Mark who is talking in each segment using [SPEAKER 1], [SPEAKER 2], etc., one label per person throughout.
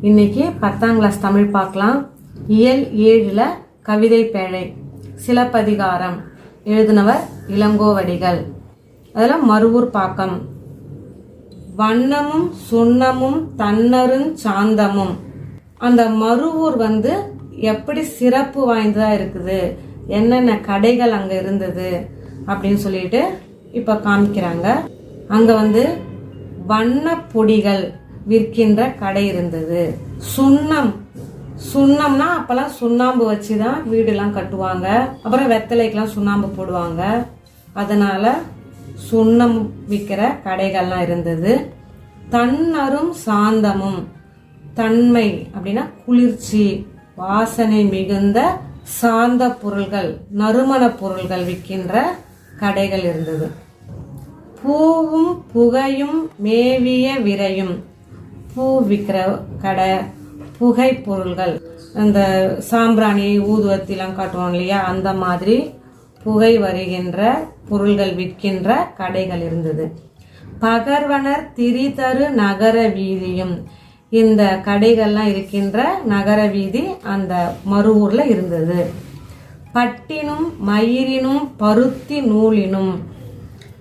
[SPEAKER 1] இன்னைக்கு 10ஆம் கிளாஸ் தமிழ் பார்க்கலாம். இயல் 7ல் கவிதை பேழை சிலப்பதிகாரம் எழுதினவர் இளங்கோவடிகள். அதில் மருவூர் பாக்கம். வண்ணமும் சுண்ணமும் தன்னருஞ் சாந்தமும். அந்த மருவூர் எப்படி சிறப்பு வாய்ந்ததா இருக்குது, என்னென்ன கடைகள் அங்க இருந்தது அப்படின்னு சொல்லிட்டு இப்ப காமிக்கிறாங்க. அங்க வண்ண பொடிகள் விற்கின்ற கடை இருந்தது. சுண்ணம்னா அப்பெல்லாம் சுண்ணாம்பு வச்சுதான் வீடுலாம் கட்டுவாங்க. அப்புறம் வெத்தலைக்கெல்லாம் சுண்ணாம்பு போடுவாங்க. அதனால சுண்ணம் விற்கிற கடைகள்லாம் இருந்தது. தன்னரும் சாந்தமும், தன்மை அப்படின்னா குளிர்ச்சி, வாசனை மிகுந்த சாந்த பொருள்கள், நறுமண பொருள்கள் விற்கின்ற கடைகள் இருந்தது. பூவும் புகையும் மேவிய விரையும், பூ விற்கிற கடை, புகை பொருள்கள், அந்த சாம்பிராணி ஊதுவத்திலாம் காட்டுவோம் இல்லையா, அந்த மாதிரி புகை வருகின்ற பொருள்கள் விற்கின்ற கடைகள் இருந்தது. பகர்வனர் திரிதரு நகர வீதியும், இந்த கடைகள்லாம் இருக்கின்ற நகர வீதி அந்த மருவூர்ல இருந்தது. பட்டினும் மயிரினும் பருத்தி நூலினும்,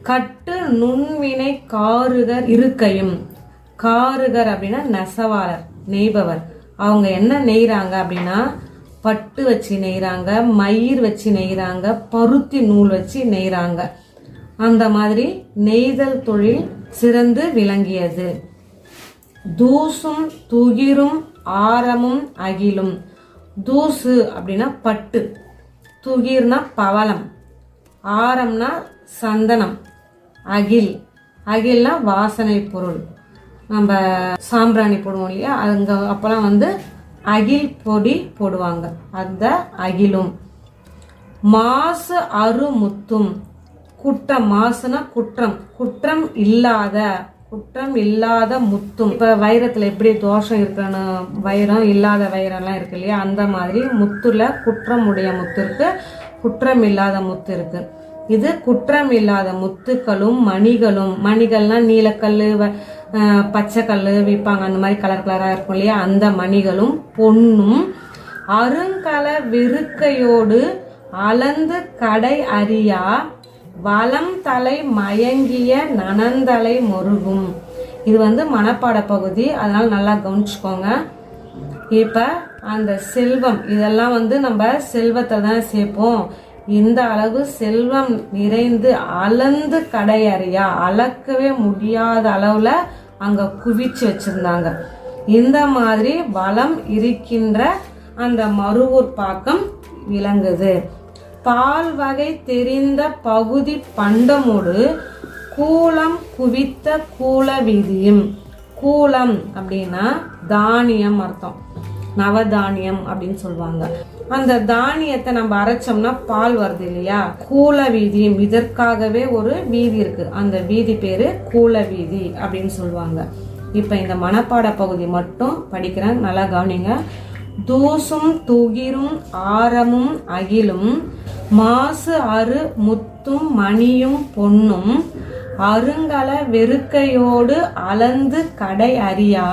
[SPEAKER 1] கட்டு நுண்வினை காருகர் இருக்கையும். காருகர் அப்படின்னா நெசவாளர், நெய்பவர். அவங்க என்ன நெய்றாங்க அப்படின்னா பட்டு வச்சு நெய்றாங்க, மயிர் வச்சு நெய்றாங்க, பருத்தி நூல் வச்சு நெய்றாங்க. அந்த மாதிரி நெய்தல் தொழில் சிறந்து விளங்கியது. தூசும் துகிரும் ஆரமும் அகிலும். தூசு அப்படின்னா பட்டு, துகிர்னா பவளம், ஆரம்னா சந்தனம், அகில்னா வாசனை பொருள். நம்ம சாம்பிராணி போடுவோம் இல்லையா, அங்க அப்பெல்லாம் அகில் பொடி போடுவாங்க, அந்த அகிலும். மாசு அருமுத்தும். குற்றம், மாசுனா குற்றம், குற்றம் இல்லாத முத்தும். இப்ப வைரத்துல எப்படி தோஷம் இருக்குன்னு வைரம் இல்லாத வைரம்லாம் இருக்கு இல்லையா, அந்த மாதிரி முத்துல குற்றம் உடைய முத்து இருக்கு, குற்றம் இல்லாத முத்து இருக்கு. இது குற்றம் இல்லாத முத்துக்களும் மணிகளும். மணிகள்னா நீலக்கல்லு, பச்சை கல்லு விற்பாங்க, அந்த மாதிரி கலர் கலரா இருக்கும் இல்லையா, அந்த மணிகளும் பொன்னும். அருங்கல விருக்கையோடு அளந்து கடை அறியா, வளம் தலை மயங்கிய நனந்தலை மொருகும். இது மனப்பாட பகுதி, அதனால நல்லா கவனிச்சுக்கோங்க. இப்ப அந்த செல்வம், இதெல்லாம் நம்ம செல்வத்தை தான் சேர்ப்போம். இந்த அளவு செல்வம் நிறைந்து அளந்து கடை அறியா, அளக்கவே முடியாத அளவுல அங்க குவிச்சு வச்சிருந்தாங்க. இந்த மாதிரி வளம் இருக்கின்ற அந்த மருவூர் பாக்கம் விளங்குது. பால் வகை தெரிந்த பகுதி பண்டமோடு கூலம் குவித்த கூல வீதியும். கூலம் அப்படின்னா தானியம் அர்த்தம், நவதானியம் அப்படின்னு சொல்லுவாங்க. அந்த தானியத்தை நம்ம அரைச்சோம்னா பால் வருது இல்லையா, கூல வீதியும். இதற்காகவே ஒரு வீதி இருக்கு, அந்த வீதி பேரு கூல வீதி அப்படின்னு சொல்லுவாங்க. இப்ப இந்த மனப்பாட பகுதி மட்டும் படிக்கிறேன், நல்லா கவனிங்க. தூசும் துகிரும் ஆரமும் அகிலும், மாசு அரு முத்தும் மணியும் பொன்னும், அருங்கல வெறுக்கையோடு அளந்து கடை அறியா,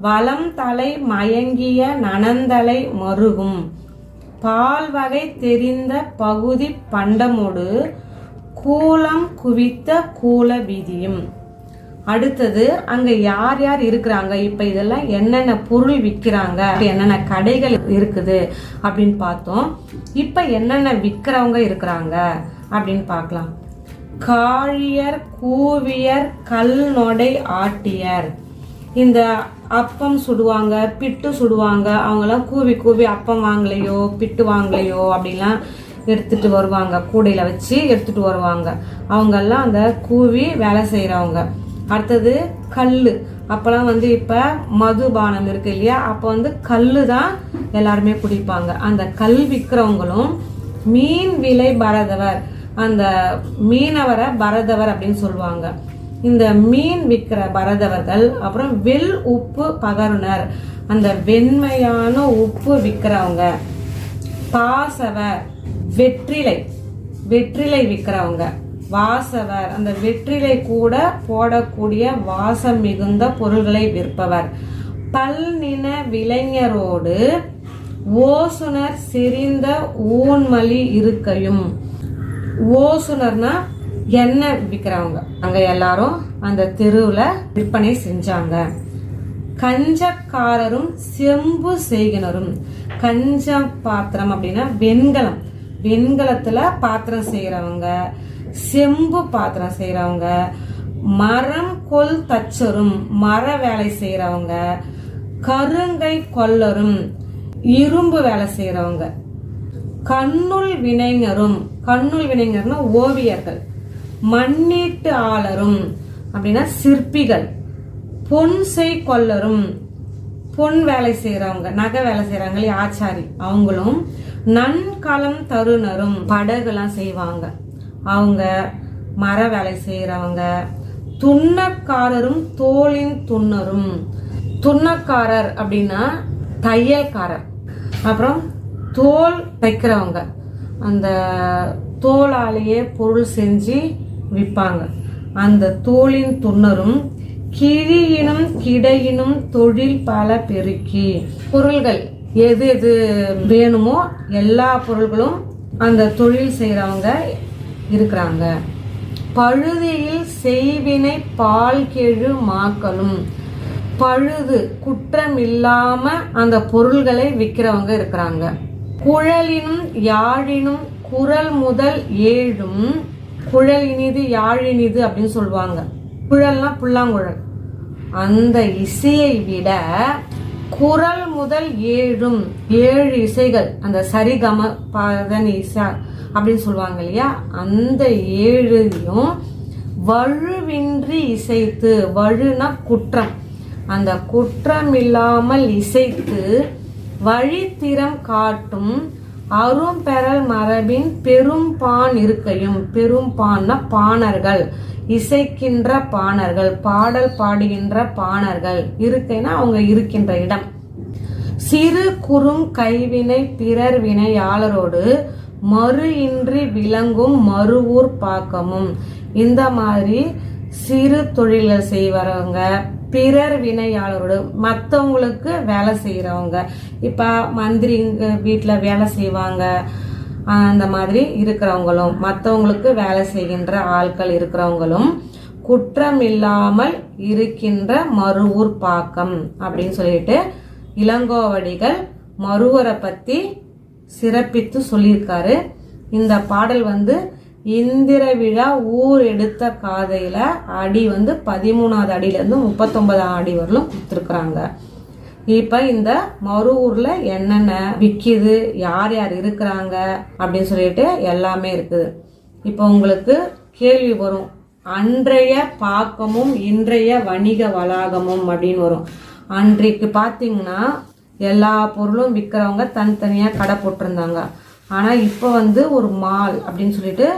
[SPEAKER 1] வளம் தலை மயங்கிய நனந்தலை மருகும். பால் வகை தெரிந்த பகுதி பண்டமோடு கூலம் குவித்த கூல வீதியும். அடுத்தது அங்க யார் யார் இருக்கிறாங்க, இப்ப இதெல்லாம் என்னென்ன பொருள் விற்கிறாங்க, என்னென்ன கடைகள் இருக்குது அப்படின்னு பார்த்தோம். இப்ப என்னென்ன விற்கிறவங்க இருக்கிறாங்க அப்படின்னு பார்க்கலாம். காழியர் கூவியர் கல் நொடை ஆட்டியர். இந்த அப்பம் சுடுவாங்க, பிட்டு சுடுவாங்க. அவங்கெல்லாம் கூவி கூவி அப்பம் வாங்கலையோ பிட்டு வாங்கலையோ அப்படிலாம் எடுத்துட்டு வருவாங்க, கூடையில வச்சு எடுத்துட்டு வருவாங்க. அவங்கெல்லாம் அந்த கூவி வேலை செய்யறவங்க. அடுத்தது கல்லு. அப்பெல்லாம் இப்ப மதுபானம் இருக்கு இல்லையா, அப்ப கல்லு தான் எல்லாருமே குடிப்பாங்க. அந்த கல் விற்கிறவங்களும். மீன் விலை பரதவர், அந்த மீனவரை பரதவர் அப்படின்னு சொல்லுவாங்க. இந்த மீன் விற்கிற பரதவர்கள். அப்புறம் வெள் உப்பு பகருனர், அந்த வெண்மையான உப்பு விற்கிறவங்க. பாசவர், வெற்றிலை விற்கிறவங்க. வாசவர், அந்த வெற்றிலை கூட போடக்கூடிய வாசம் மிகுந்த பொருள்களை விற்பவர். பல்நின விளைஞரோடு ஓசுனர் சிரிந்த ஊன்மலி இருக்கையும். ஓசுனர்னா எண்ணெய் விற்கிறவங்க, அங்க எல்லாரும் அந்த தெருவுல விற்பனை செஞ்சாங்க. கஞ்சக்காரரும் செம்பு செய்கினரும். கஞ்ச பாத்திரம் அப்படின்னா வெண்கலம், வெண்கலத்துல பாத்திரம் செய்யறவங்க, செம்பு பாத்திரம் செய்யறவங்க, மரம் கொல் தச்சரும் மர வேலை செய்யறவங்க, கருங்கை கொல்லரும் இரும்பு வேலை செய்யறவங்க, கண்ணுள் வினைஞரும், கண்ணுள் வினைஞர்னா ஓவியர்கள், மண்ணீட்டு ஆளரும் அப்படின்னா சிற்பிகள், பொன்செய் கொல்லரும் பொன் வேலை செய்யறவங்க, நகை வேலை செய்யறாங்க ஆச்சாரி அவங்களும், நன்கலம் தருணரும் படகுலாம் செய்வாங்க அவங்க, மர வேலை செய்யறவங்க, துன்னக்காரரும் தோளின் துன்னரும். துன்னக்காரர் அப்படின்னா தையல்காரர். அப்புறம் தோல் தைக்கிறவங்க, அந்த தோளாலேயே பொருள் செஞ்சு விற்பாங்க, அந்த தோளின் துன்னரும். கிழியினும் கிடையினும் தொழில் பல பெருக்கி. பொருள்கள் எது எது வேணுமோ எல்லா பொருள்களும் அந்த தொழில் செய்யறவங்க இருக்கிறாங்க. பழுதியில் செய்வினை பால் கெழு மாக்களும். பழுது குற்றம் இல்லாம அந்த பொருள்களை விற்கிறவங்க இருக்கிறாங்க. குழலினும் யாழினும் குரல் முதல் ஏழும். குழல் இனிது யாழினிது அப்படின்னு சொல்லுவாங்க. குழல்னா புல்லாங்குழல். அந்த இசையை விட குரல் முதல் ஏழும், 7 இசைகள், அந்த சரிகம பதனி இசை அப்படின்னு சொல்லுவாங்க இல்லையா, அந்த 7யும் வழுவின்றி இசைத்து. வழுனா குற்றம், அந்த குற்றம் இல்லாமல் இசைத்து வழித்திறம் காட்டும் அரும்பெறல் மரபின் பெரும்பான் இருக்கையும். பெரும்பான்னா பாணர்கள், இசைக்கின்ற பாணர்கள், பாடல் பாடுகின்ற பாணர்கள். இருக்கைனா அவங்க இருக்கின்ற இடம். சிறு குறும் கைவினை பிறர் வினையாளரோடு மறு இன்றி விளங்கும் மறுவூர் பாக்கமும். இந்த மாதிரி சிறு தொழில்கள் செய்வரவங்க, பிறர் வினையாளரோடு மற்றவங்களுக்கு வேலை செய்யறவங்க, இப்ப மந்திரி வீட்டுல வேலை செய்வாங்க, அந்த மாதிரி இருக்கிறவங்களும், மற்றவங்களுக்கு வேலை செய்கின்ற ஆட்கள் இருக்கிறவங்களும் குற்றம் இல்லாமல் இருக்கின்ற மறுவூர் பாக்கம் அப்படின்னு சொல்லிட்டு இளங்கோவடிகள் மறுவரை பத்தி சிறப்பித்து சொல்லியிருக்காரு. இந்த பாடல் இந்திர விழா ஊர் எடுத்த காதையில அடி 13வது அடியில இருந்து 39ஆம் அடி வரலும் கொடுத்துருக்குறாங்க. இப்ப இந்த மறுவூர்ல என்னென்ன விக்குது, யார் யார் இருக்கிறாங்க அப்படின்னு சொல்லிட்டு எல்லாமே இருக்குது. இப்ப உங்களுக்கு கேள்வி வரும், அன்றைய பாக்கமும் இன்றைய வணிக வளாகமும் அப்படின்னு வரும். அன்றைக்கு பாத்தீங்கன்னா எல்லா பொருளும் விற்கிறவங்க தனித்தனியா கடை போட்டிருந்தாங்க. ஆனா இப்ப ஒரு மால் அப்படின்னு சொல்லிட்டு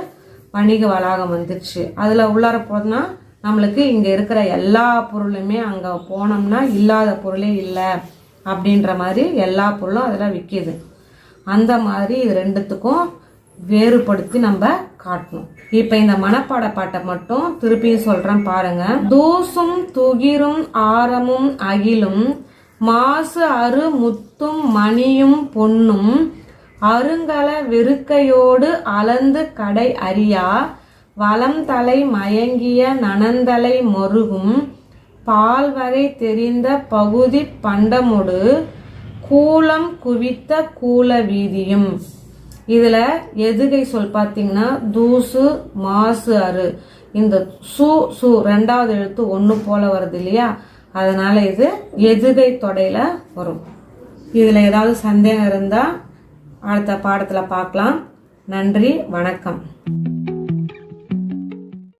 [SPEAKER 1] வணிக வளாகம் வந்துருச்சு. அதுல உள்ளார போனா நம்மளுக்கு இங்க இருக்கிற எல்லா பொருளுமே அங்க போனோம்னா இல்லாத பொருளே இல்லை அப்படின்ற மாதிரி எல்லா பொருளும் அதெல்லாம் விற்கிது. அந்த மாதிரி இது ரெண்டுத்துக்கும் வேறுபடுத்தி நம்ம காட்டணும். இப்ப இந்த மனப்பாட பாட்டை மட்டும் திருப்பியும் சொல்றேன் பாருங்க. தூசும் துகிரும் ஆரமும் அகிலும் மாசு அரு முத்தும் மணியும் பொன்னும் அருங்கல வெறுக்கையோடு அளந்து கடை அறியா வளம் தலை மயங்கிய நனந்தலை மருகும் பால் வகை தெரிந்த பகுதி பண்டமொடு கூலம் குவித்த கூல வீதியும். இதுல எதுகை சொல் பாத்தீங்கன்னா தூசு மாசு அரு. இந்த சு சு 2வது எழுத்து 1 போல வருது இல்லையா, அதனால இது எதுகை தொடையில வரும். இதுல ஏதாவது சந்தேகம் இருந்தா அடுத்த பாடத்துல பார்க்கலாம். நன்றி, வணக்கம்.